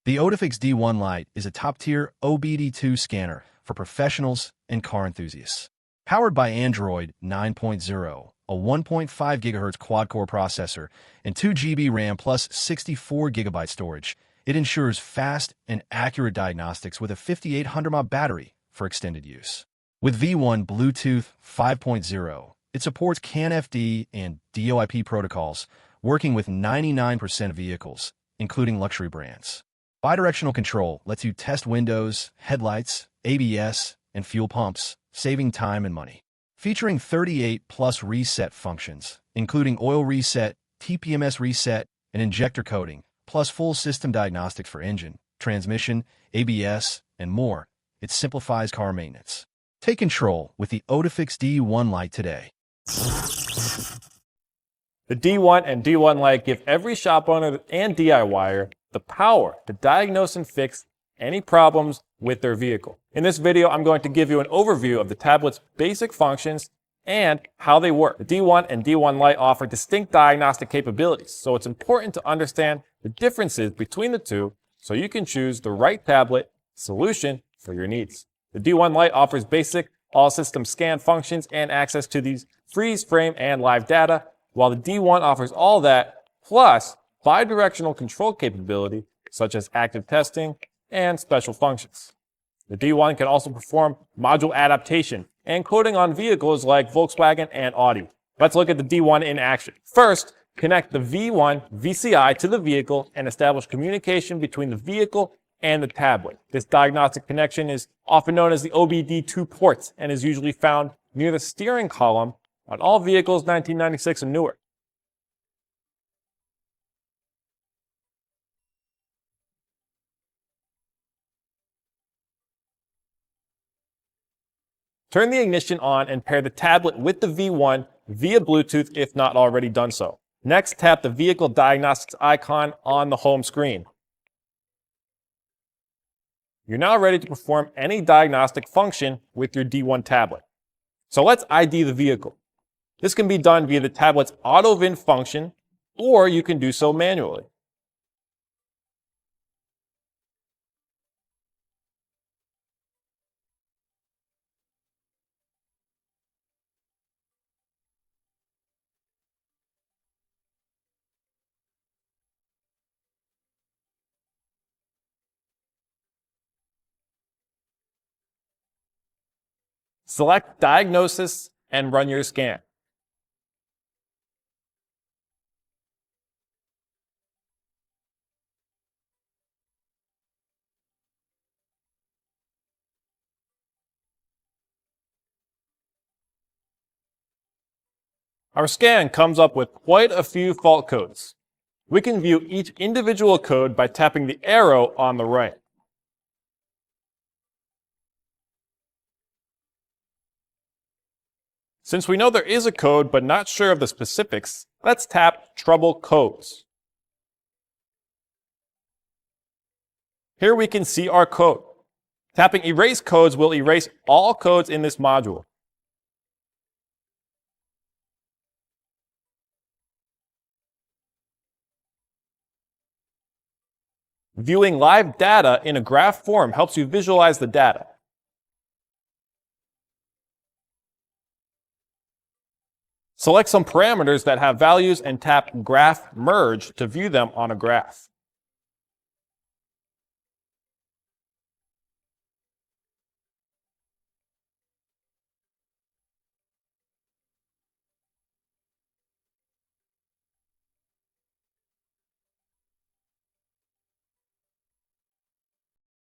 The OTOFIX D1 Lite is a top-tier OBD2 scanner for professionals and car enthusiasts. Powered by Android 9.0, a 1.5 GHz quad-core processor, and 2 GB RAM plus 64 GB storage, it ensures fast and accurate diagnostics with a 5800 mAh battery for extended use. With V1 Bluetooth 5.0, it supports CAN-FD and DOIP protocols, working with 99% of vehicles, including luxury brands. Bi-directional control lets you test windows, headlights, ABS, and fuel pumps, saving time and money. Featuring 38+ reset functions, including oil reset, TPMS reset, and injector coating, plus full system diagnostics for engine, transmission, ABS, and more, it simplifies car maintenance. Take control with the OTOFIX D1 Lite today. The D1 and D1 Lite give every shop owner and DIYer the power to diagnose and fix any problems with their vehicle. In this video, I'm going to give you an overview of the tablet's basic functions and how they work. The D1 and D1 Lite offer distinct diagnostic capabilities, so it's important to understand the differences between the two so you can choose the right tablet solution for your needs. The D1 Lite offers basic all-system scan functions and access to these freeze frame and live data, while the D1 offers all that, plus bi-directional control capability, such as active testing and special functions. The D1 can also perform module adaptation and coding on vehicles like Volkswagen and Audi. Let's look at the D1 in action. First, connect the V1 VCI to the vehicle and establish communication between the vehicle and the tablet. This diagnostic connection is often known as the OBD2 port and is usually found near the steering column on all vehicles 1996 and newer. Turn the ignition on and pair the tablet with the V1 via Bluetooth if not already done so. Next, tap the vehicle diagnostics icon on the home screen. You're now ready to perform any diagnostic function with your D1 tablet. So let's ID the vehicle. This can be done via the tablet's Auto VIN function, or you can do so manually. Select Diagnosis and run your scan. Our scan comes up with quite a few fault codes. We can view each individual code by tapping the arrow on the right. Since we know there is a code but not sure of the specifics, let's tap Trouble Codes. Here we can see our code. Tapping Erase Codes will erase all codes in this module. Viewing live data in a graph form helps you visualize the data. Select some parameters that have values and tap Graph Merge to view them on a graph.